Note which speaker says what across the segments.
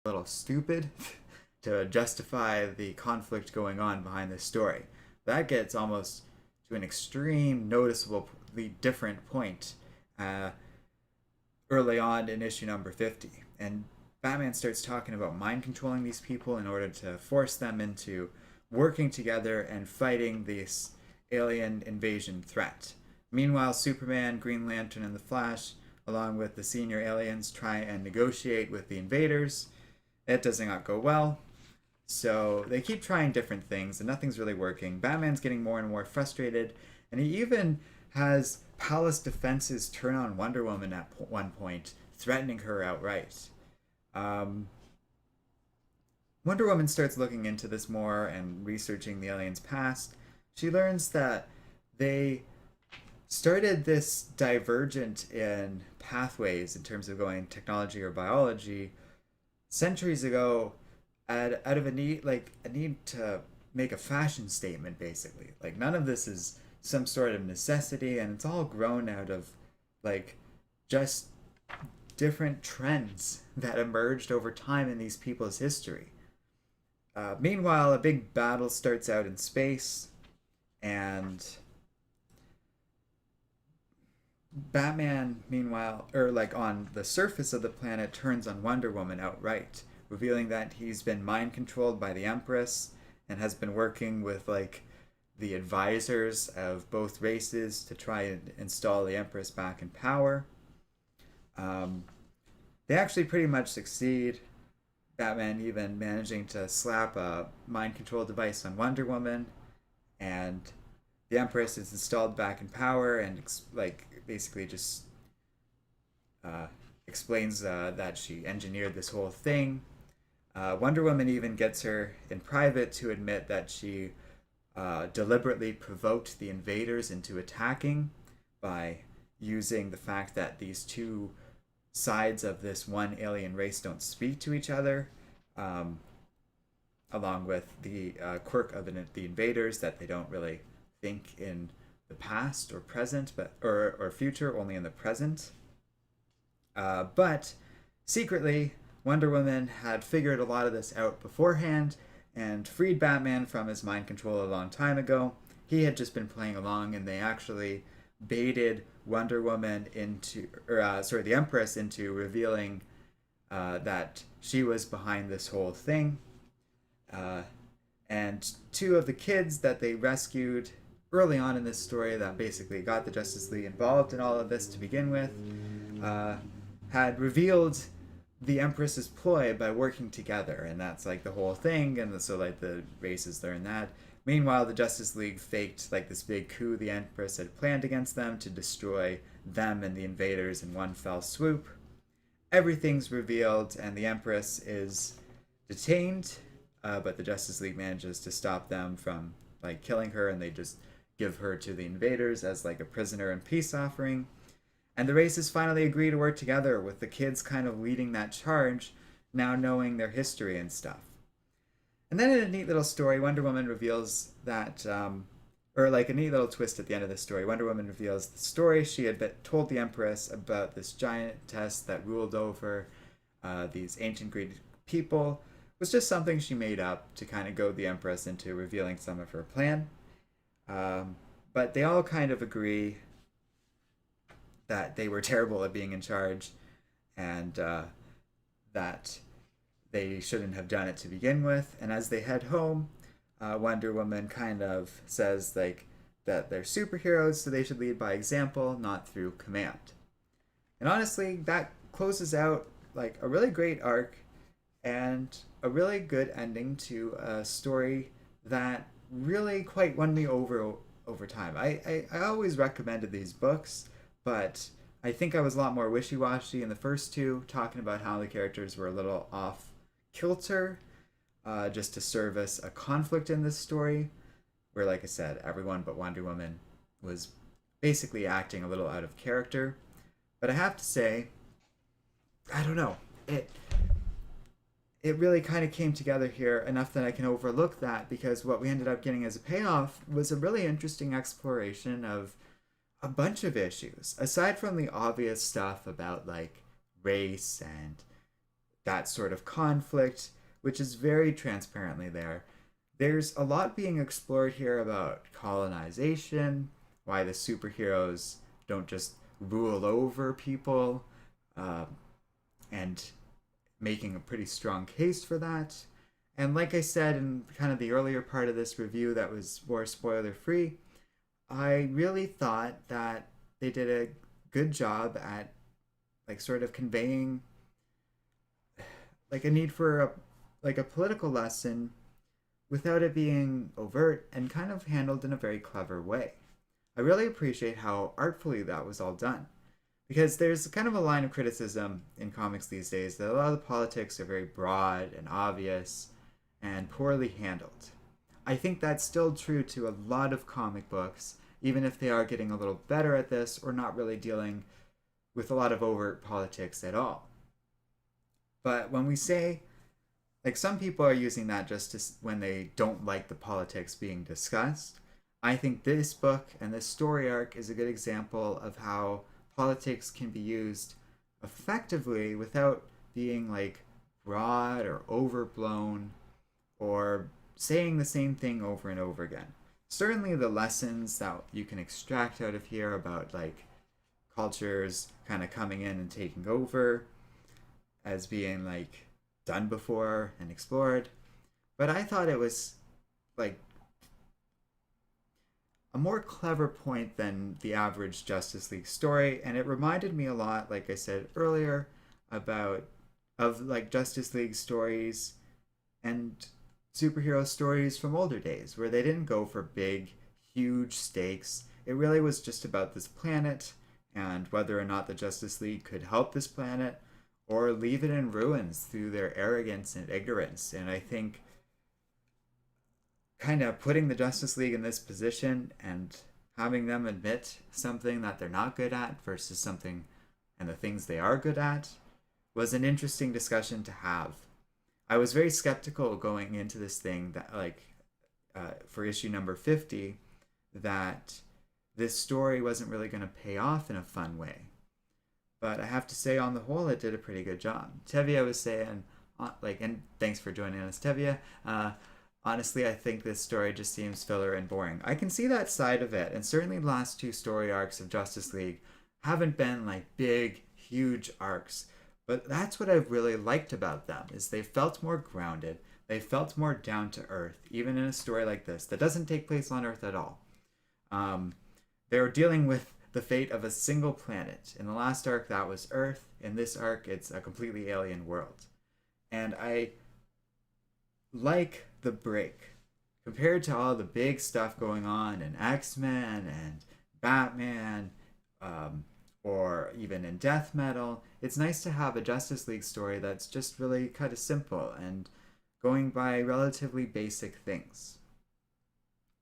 Speaker 1: a little stupid to justify the conflict going on behind this story. That gets almost to an extreme, noticeably different point uh, early on in issue number 50. And Batman starts talking about mind controlling these people in order to force them into working together and fighting this alien invasion threat. Meanwhile, Superman, Green Lantern, and the Flash, along with the senior aliens, try and negotiate with the invaders. It does not go well. So they keep trying different things and nothing's really working. Batman's getting more and more frustrated, and he even has Palace Defenses turn on Wonder Woman at one point, threatening her outright. Um, Wonder Woman starts looking into this more and researching the aliens' past. She learns that they started this divergent in pathways in terms of going technology or biology centuries ago out of a need to make a fashion statement basically. Like none of this is some sort of necessity and it's all grown out of like just different trends that emerged over time in these people's history. Meanwhile, a big battle starts out in space, and Batman, meanwhile, or like on the surface of the planet, turns on Wonder Woman outright, revealing that he's been mind controlled by the Empress and has been working with like the advisors of both races to try and install the Empress back in power. Um, they actually pretty much succeed. Batman even managing to slap a mind control device on Wonder Woman, and the Empress is installed back in power and like basically just uh, explains that she engineered this whole thing. Wonder Woman even gets her in private to admit that she deliberately provoked the invaders into attacking by using the fact that these two sides of this one alien race don't speak to each other, um, along with the quirk of the invaders that they don't really think in the past or present, or future, only in the present. But secretly, Wonder Woman had figured a lot of this out beforehand and freed Batman from his mind control a long time ago. He had just been playing along, and they actually baited Wonder Woman into, the Empress into revealing that she was behind this whole thing. Uh, and two of the kids that they rescued early on in this story that basically got the Justice League involved in all of this to begin with uh, had revealed the Empress's ploy by working together, and that's like the whole thing. And so like the races learn that. Meanwhile, the Justice League faked like this big coup the Empress had planned against them to destroy them and the invaders in one fell swoop. Everything's revealed, and the Empress is detained, but the Justice League manages to stop them from like killing her, and they just give her to the invaders as like a prisoner and peace offering. And the races finally agree to work together, with the kids kind of leading that charge, now knowing their history and stuff. And then in a neat little story, Wonder Woman reveals that, or like a neat little twist at the end of the story, Wonder Woman reveals the story she had told the Empress about this giantess that ruled over these ancient Greek people was just something she made up to kind of goad the Empress into revealing some of her plan. But they all kind of agree that they were terrible at being in charge, and that they shouldn't have done it to begin with. And as they head home, Wonder Woman kind of says like that they're superheroes, so they should lead by example, not through command. And honestly, that closes out like a really great arc and a really good ending to a story that really quite won me over time. I always recommended these books, but I think I was a lot more wishy washy in the first two, talking about how the characters were a little off kilter, just to service a conflict in this story, where, like I said, everyone but Wonder Woman was basically acting a little out of character. But I have to say, I don't know, it really kind of came together here enough that I can overlook that, because what we ended up getting as a payoff was a really interesting exploration of a bunch of issues aside from the obvious stuff about like race and that sort of conflict, which is very transparently there. There's a lot being explored here about colonization, why the superheroes don't just rule over people, uh, and making a pretty strong case for that. And like I said in kind of the earlier part of this review that was more spoiler free, I really thought that they did a good job at like sort of conveying like a need for a political lesson without it being overt and kind of handled in a very clever way. I really appreciate how artfully that was all done. Because there's kind of a line of criticism in comics these days that a lot of the politics are very broad and obvious and poorly handled. I think that's still true to a lot of comic books, even if they are getting a little better at this or not really dealing with a lot of overt politics at all. But when we say, like, some people are using that just to, when they don't like the politics being discussed, I think this book and this story arc is a good example of how politics can be used effectively without being like broad or overblown or saying the same thing over and over again. Certainly the lessons that you can extract out of here about like cultures kind of coming in and taking over as being like done before and explored. But I thought it was like a more clever point than the average Justice League story, and it reminded me a lot, like I said earlier, about of like Justice League stories and superhero stories from older days, where they didn't go for big, huge stakes. It really was just about this planet and whether or not the Justice League could help this planet or leave it in ruins through their arrogance and ignorance. And I think kind of putting the Justice League in this position and having them admit something that they're not good at versus something and the things they are good at was an interesting discussion to have. I was very skeptical going into this thing that for issue number 50 that this story wasn't really going to pay off in a fun way. But I have to say, on the whole, it did a pretty good job. Tevia was saying, and thanks for joining us, Tevia. Honestly, I think this story just seems filler and boring. I can see that side of it, and certainly the last two story arcs of Justice League haven't been like big, huge arcs. But that's what I've really liked about them, is they felt more grounded. They felt more down to earth, even in a story like this that doesn't take place on Earth at all. They were dealing with the fate of a single planet. In the last arc, that was Earth. In this arc, it's a completely alien world. And I like the break. Compared to all the big stuff going on in X-Men and Batman, or even in Death Metal, it's nice to have a Justice League story that's just really kind of simple and going by relatively basic things.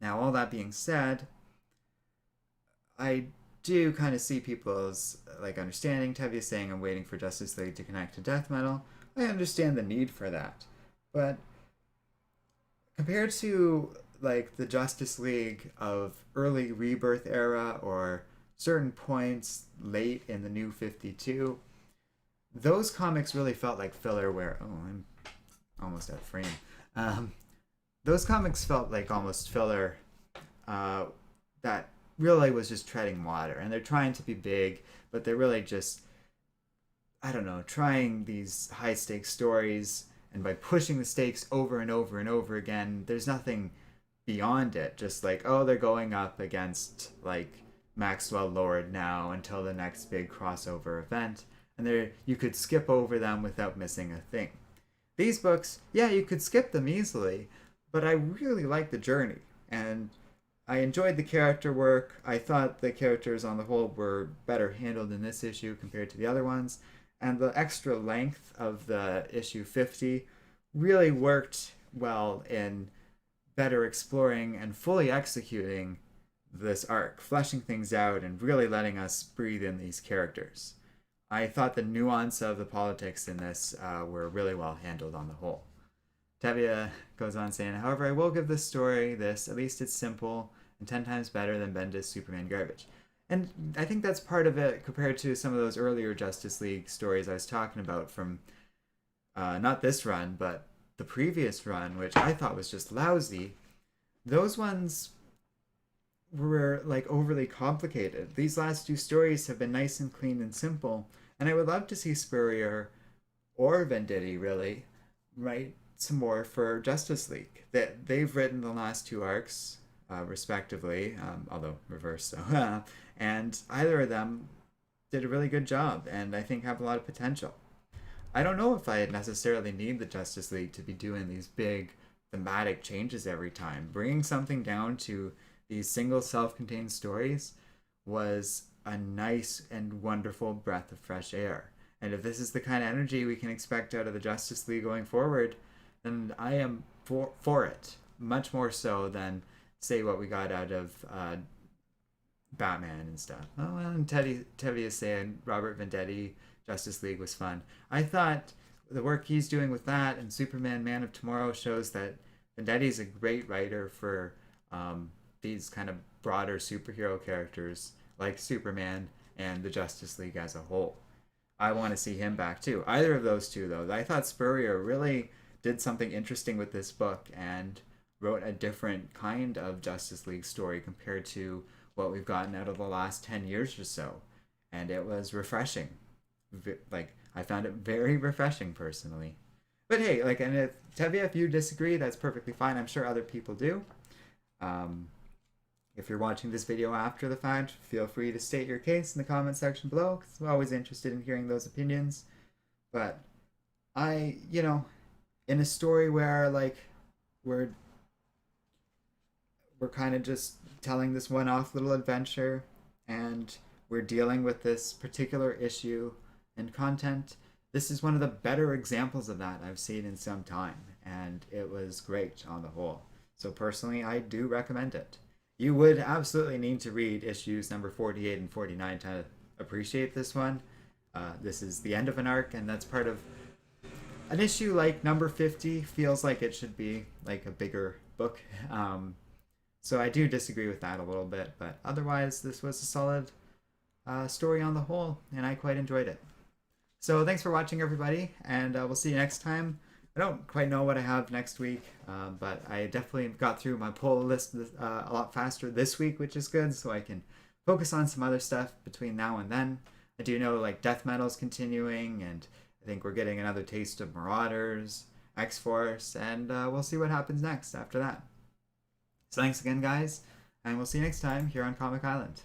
Speaker 1: Now, all that being said, I do kind of see people's like understanding. Tevi saying I'm waiting for Justice League to connect to Death Metal. I understand the need for that, but compared to like the Justice League of early Rebirth era or certain points late in the New 52, those comics really felt like filler. Where I'm almost out of frame. Those comics felt like almost filler. That really was just treading water, and they're trying to be big, but they're really just, I don't know, trying these high stakes stories, and by pushing the stakes over and over and over again, there's nothing beyond it. Just like, oh, they're going up against like Maxwell Lord now until the next big crossover event, and there you could skip over them without missing a thing. These books, yeah, you could skip them easily, but I really like the journey, and I enjoyed the character work. I thought the characters on the whole were better handled in this issue compared to the other ones. And the extra length of the issue 50 really worked well in better exploring and fully executing this arc, fleshing things out and really letting us breathe in these characters. I thought the nuance of the politics in this were really well handled on the whole. Tevia goes on saying, however, I will give this story this. At least it's simple and 10 times better than Bendis' Superman garbage. And I think that's part of it compared to some of those earlier Justice League stories I was talking about from not this run, but the previous run, which I thought was just lousy. Those ones were like overly complicated. These last two stories have been nice and clean and simple, and I would love to see Spurrier or Venditti really write some more for Justice League. That they've written the last two arcs, respectively, although reverse so, and either of them did a really good job, and I think have a lot of potential. I don't know if I necessarily need the Justice League to be doing these big thematic changes every time. Bringing something down to these single self-contained stories was a nice and wonderful breath of fresh air. And if this is the kind of energy we can expect out of the Justice League going forward, then I am for it. Much more so than, say, what we got out of Batman and stuff. Oh, well, and Teddy is saying Robert Venditti Justice League was fun. I thought the work he's doing with that and Superman Man of Tomorrow shows that Venditti's a great writer for these kind of broader superhero characters like Superman and the Justice League as a whole. I want to see him back too. Either of those two, though. I thought Spurrier really did something interesting with this book and wrote a different kind of Justice League story compared to what we've gotten out of the last 10 years or so. And it was refreshing. Like, I found it very refreshing personally. But hey, like, and if Tevye, if you disagree, that's perfectly fine. I'm sure other people do. If you're watching this video after the fact, feel free to state your case in the comment section below, because I'm always interested in hearing those opinions. But in a story where, like, we're kind of just telling this one-off little adventure, and we're dealing with this particular issue and content, this is one of the better examples of that I've seen in some time, and it was great on the whole. So personally, I do recommend it. You would absolutely need to read issues number 48 and 49 to appreciate this one. This is the end of an arc, and that's part of an issue like number 50 feels like it should be like a bigger book. So I do disagree with that a little bit, but otherwise this was a solid story on the whole, and I quite enjoyed it. So thanks for watching, everybody, and we'll see you next time. I don't quite know what I have next week, but I definitely got through my pull list a lot faster this week, which is good, so I can focus on some other stuff between now and then. I do know, like, Death Metal's continuing, and I think we're getting another taste of Marauders, X-Force, and we'll see what happens next after that. So thanks again, guys, and we'll see you next time here on Comic Island.